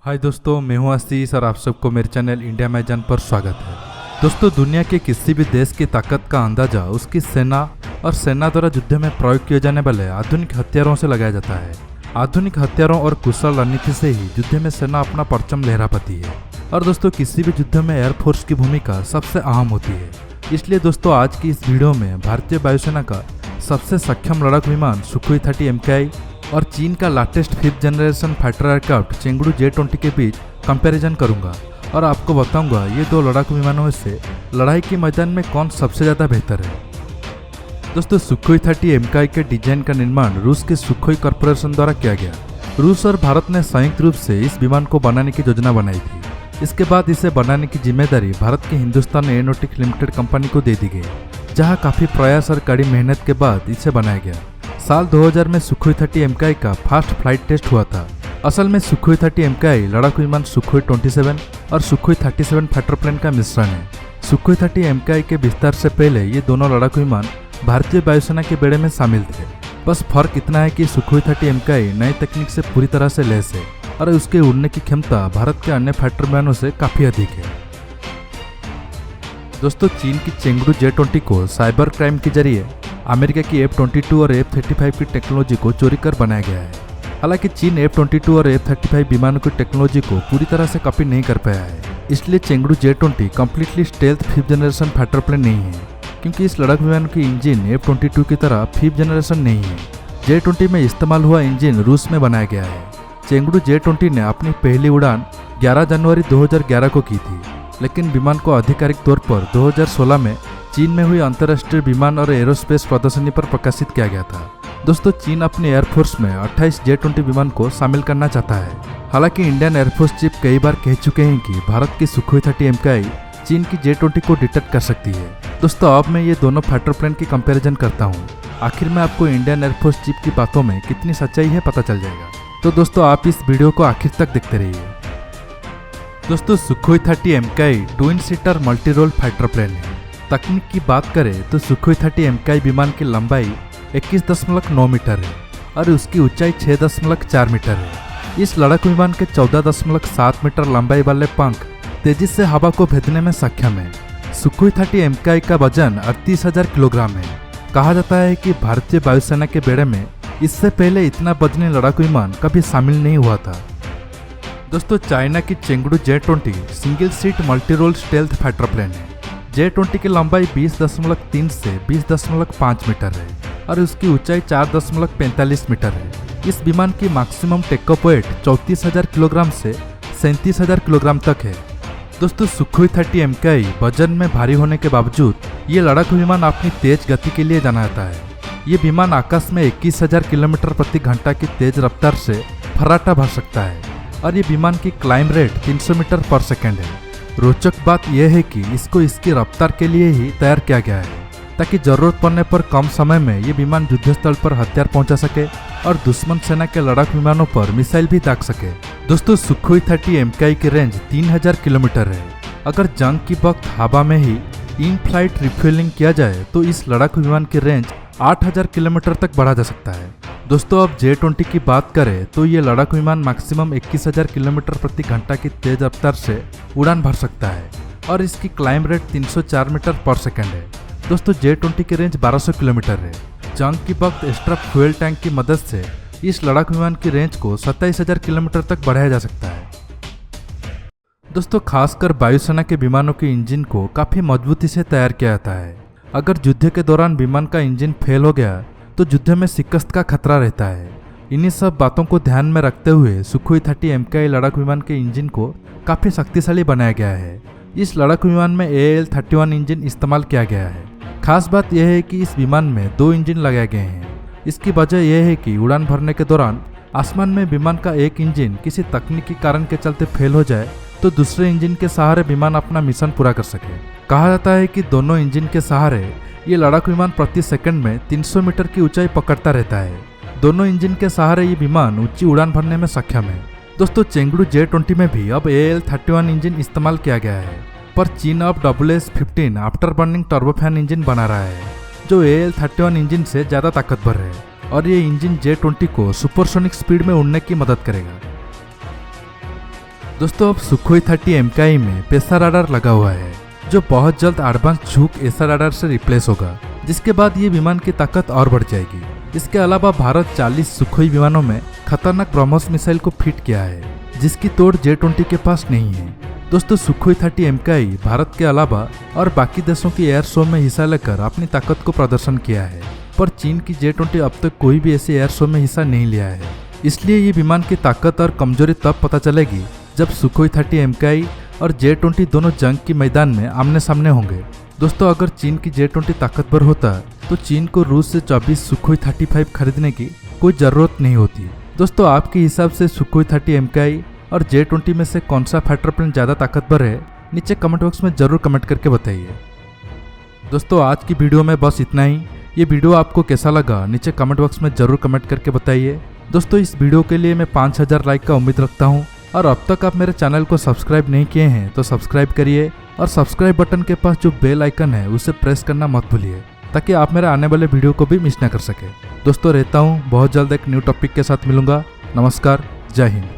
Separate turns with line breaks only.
हाय दोस्तों, मैं हूं आशीष और आप सबको मेरे चैनल इंडिया मैजान पर स्वागत है। दोस्तों, दुनिया के किसी भी देश की ताकत का अंदाजा उसकी सेना और सेना द्वारा युद्ध में प्रयोग किए जाने वाले आधुनिक हथियारों से लगाया जाता है। आधुनिक हथियारों और कुशल रणनीति से ही युद्ध में सेना अपना परचम लहरा पाती है। और दोस्तों, किसी भी युद्ध में एयरफोर्स की भूमिका सबसे अहम होती है। इसलिए दोस्तों, आज की इस वीडियो में भारतीय वायुसेना का सबसे सक्षम लड़ाकू विमान सुखोई 30 MKI और चीन का latest 5th generation fighter aircraft Chengdu J-20 के बीच कंपैरिजन करूंगा और आपको बताऊंगा ये दो लड़ाकू विमानों से लड़ाई के मैदान में कौन सबसे ज़्यादा बेहतर है। दोस्तों, सुखोई 30 MKI के डिजाइन का निर्माण रूस के सुखोई कॉरपोरेशन द्वारा किया गया। रूस और भारत ने संयुक्त रूप से इस विमान को बनाने की योजना बनाई थी। इसके बाद इसे बनाने की जिम्मेदारी भारत की हिंदुस्तान एरोनॉटिक्स लिमिटेड कंपनी को दे दी गई, जहां काफ़ी प्रयास और कड़ी मेहनत के बाद इसे बनाया गया। साल 2000 में सुखोई 30 MKI का फर्स्ट फ्लाइट टेस्ट हुआ था। असल में सुखोई 30 MKI लड़ाकू विमान सुखोई 27 और सुखोई 37 फाइटर प्लेन का मिश्रण है। सुखोई 30 MKI के विस्तार से पहले ये दोनों लड़ाकू विमान भारतीय वायुसेना के बेड़े में शामिल थे। बस फर्क इतना है कि सुखोई 30 MKI नई तकनीक से पूरी तरह से लैस है और उसके उड़ने की क्षमता भारत के अन्य फाइटर विमानों से काफ़ी अधिक है। दोस्तों, चीन की चेंगडू J-20 को साइबर क्राइम के जरिए अमेरिका की F-22 और F-35 की टेक्नोलॉजी को चोरी कर बनाया गया है। हालांकि चीन F-22 और F-35 विमानों की टेक्नोलॉजी को पूरी तरह से कॉपी नहीं कर पाया है। इसलिए Chengdu J-20 completely stealth 5th generation fighter plane नहीं है, क्योंकि इस लड़ाकू विमान की इंजन F-22 की तरह 5th जनरेशन नहीं है। J-20 में इस्तेमाल हुआ इंजन रूस में बनाया गया है। चेंगडू J-20 ने अपनी पहली उड़ान 11 जनवरी 2011 को की थी, लेकिन विमान को आधिकारिक तौर पर 2016 में चीन में हुई अंतर्राष्ट्रीय विमान और एरोस्पेस प्रदर्शनी पर प्रकाशित किया गया था। दोस्तों, चीन अपने एयरफोर्स में 28 J-20 विमान को शामिल करना चाहता है। हालांकि इंडियन एयरफोर्स चीफ कई बार कह चुके हैं कि भारत की सुखोई 30 MKI चीन की J-20 को डिटेक्ट कर सकती है। दोस्तों, अब मैं ये दोनों फाइटर प्लेन की कंपैरिजन करता हूँ। आखिर में आपको इंडियन एयरफोर्स चीफ की बातों में कितनी सच्चाई है पता चल जाएगा। तो दोस्तों, आप इस वीडियो को आखिर तक देखते रहिए। दोस्तों, Sukhoi 30 MKI twin seater multi role fighter plane है। तकनीक की बात करें तो सुखोई 30 MKI विमान की लंबाई 21.9 मीटर है और उसकी ऊंचाई 6.4 मीटर है। इस लड़ाकू विमान के 14.7 मीटर लंबाई वाले पंख तेजी से हवा को भेदने में सक्षम है। सुखोई 30 MKI का वजन 38,000 किलोग्राम है। कहा जाता है कि भारतीय वायुसेना के बेड़े में इससे पहले इतना वजनी लड़ाकू विमान कभी शामिल नहीं हुआ था। दोस्तों, चाइना की Chengdu J-20 single seat multi role stealth fighter plane है। J-20 की लंबाई 20.3 से 20.5 मीटर है और उसकी ऊंचाई 4.45 मीटर है। इस विमान की मैक्सिमम टेकअप वेट 34,000 किलोग्राम से 37,000 किलोग्राम तक है। दोस्तों, सुखोई 30 MKI वजन में भारी होने के बावजूद ये लड़ाकू विमान अपनी तेज गति के लिए जाना जाता है। ये विमान आकाश में 21,000 किलोमीटर प्रति घंटा की तेज रफ्तार से फर्राटा भर सकता है और ये विमान की क्लाइंब रेट 300 मीटर पर सेकेंड है। रोचक बात यह है कि इसको इसकी रफ्तार के लिए ही तैयार किया गया है, ताकि जरूरत पड़ने पर कम समय में ये विमान युद्धस्थल पर हथियार पहुंचा सके और दुश्मन सेना के लड़ाकू विमानों पर मिसाइल भी दाग सके। दोस्तों, सुखोई 30 MKI की रेंज 3000 किलोमीटर है। अगर जंग की वक्त हवा में ही इन फ्लाइट रिफ्यूलिंग किया जाए तो इस लड़ाकू विमान की रेंज 8000 किलोमीटर तक बढ़ा जा सकता है। दोस्तों, अब J-20 की बात करें तो ये लड़ाकू विमान मैक्सिमम 21,000 किलोमीटर प्रति घंटा की तेज रफ्तार से उड़ान भर सकता है और इसकी क्लाइंब रेट 304 मीटर पर सेकेंड है। दोस्तों, J-20 की रेंज 1200 किलोमीटर है। जंग की वक्त एक्स्ट्रा फ्यूल टैंक की मदद से इस लड़ाकू विमान की रेंज को 27,000 किलोमीटर तक बढ़ाया जा सकता है। दोस्तों, खासकर वायुसेना के विमानों के इंजन को काफ़ी मजबूती से तैयार किया जाता है। अगर युद्ध के दौरान विमान का इंजन फेल हो गया तो युद्ध में शिकस्त का खतरा रहता है। इन्हीं सब बातों को ध्यान में रखते हुए सुखोई 30 MKI लड़ाकू विमान के इंजन को काफ़ी शक्तिशाली बनाया गया है। इस लड़ाकू विमान में AL-31 इंजन इस्तेमाल किया गया है। खास बात यह है कि इस विमान में 2 इंजन लगाए गए हैं। इसकी वजह यह है कि उड़ान भरने के दौरान आसमान में विमान का एक इंजन किसी तकनीकी कारण के चलते फेल हो जाए तो दूसरे इंजन के सहारे विमान अपना मिशन पूरा कर सके। कहा जाता है कि दोनों इंजन के सहारे ये लड़ाकू विमान प्रति सेकंड में 300 मीटर की ऊंचाई पकड़ता रहता है। दोनों इंजन के सहारे ये विमान ऊंची उड़ान भरने में सक्षम है। दोस्तों, चेंगडू J-20 में भी अब AL-31 इंजन इस्तेमाल किया गया है, पर चीन अब WS-15 after burning turbofan engine बना रहा है, जो AL-31 इंजन से ज़्यादा ताकतवर है और ये इंजन J-20 को सुपरसोनिक स्पीड में उड़ने की मदद करेगा। दोस्तों अब सुखोई 30 MKI में पेसा राडार लगा हुआ है, जो बहुत जल्द एडवांस झुक एसा राडार से रिप्लेस होगा, जिसके बाद ये विमान की ताकत और बढ़ जाएगी। इसके अलावा भारत 40 सुखोई विमानों में खतरनाक ब्रह्मोस मिसाइल को फिट किया है, जिसकी तोड़ J-20 के पास नहीं है। दोस्तों सुखोई 30 MKI भारत के अलावा और बाकी देशों की एयर शो में हिस्सा लेकर अपनी ताकत को प्रदर्शन किया है, पर चीन की J-20 अब तक कोई भी ऐसे एयर शो में हिस्सा नहीं लिया है। इसलिए ये विमान की ताकत और कमजोरी तब पता चलेगी जब सुखोई 30 MKI और J-20 दोनों जंग के मैदान में आमने सामने होंगे। दोस्तों अगर चीन की J-20 ताकतवर होता तो चीन को रूस से 24 सुखोई 35 खरीदने की कोई जरूरत नहीं होती। दोस्तों आपके हिसाब से सुखोई 30 MKI और J-20 में से कौन सा फाइटर प्लेन ज़्यादा ताकतवर है, नीचे कमेंट बॉक्स में जरूर कमेंट करके बताइए। दोस्तों आज की वीडियो में बस इतना ही। ये वीडियो आपको कैसा लगा नीचे कमेंट बॉक्स में जरूर कमेंट करके बताइए। दोस्तों इस वीडियो के लिए मैं 5000 लाइक का उम्मीद रखता हूँ, और अब तक आप मेरे चैनल को सब्सक्राइब नहीं किए हैं तो सब्सक्राइब करिए, और सब्सक्राइब बटन के पास जो बेल आइकन है उसे प्रेस करना मत भूलिए, ताकि आप मेरे आने वाले वीडियो को भी मिस ना कर सके। दोस्तों रहता हूँ, बहुत जल्द एक न्यू टॉपिक के साथ मिलूंगा। नमस्कार, जय हिंद।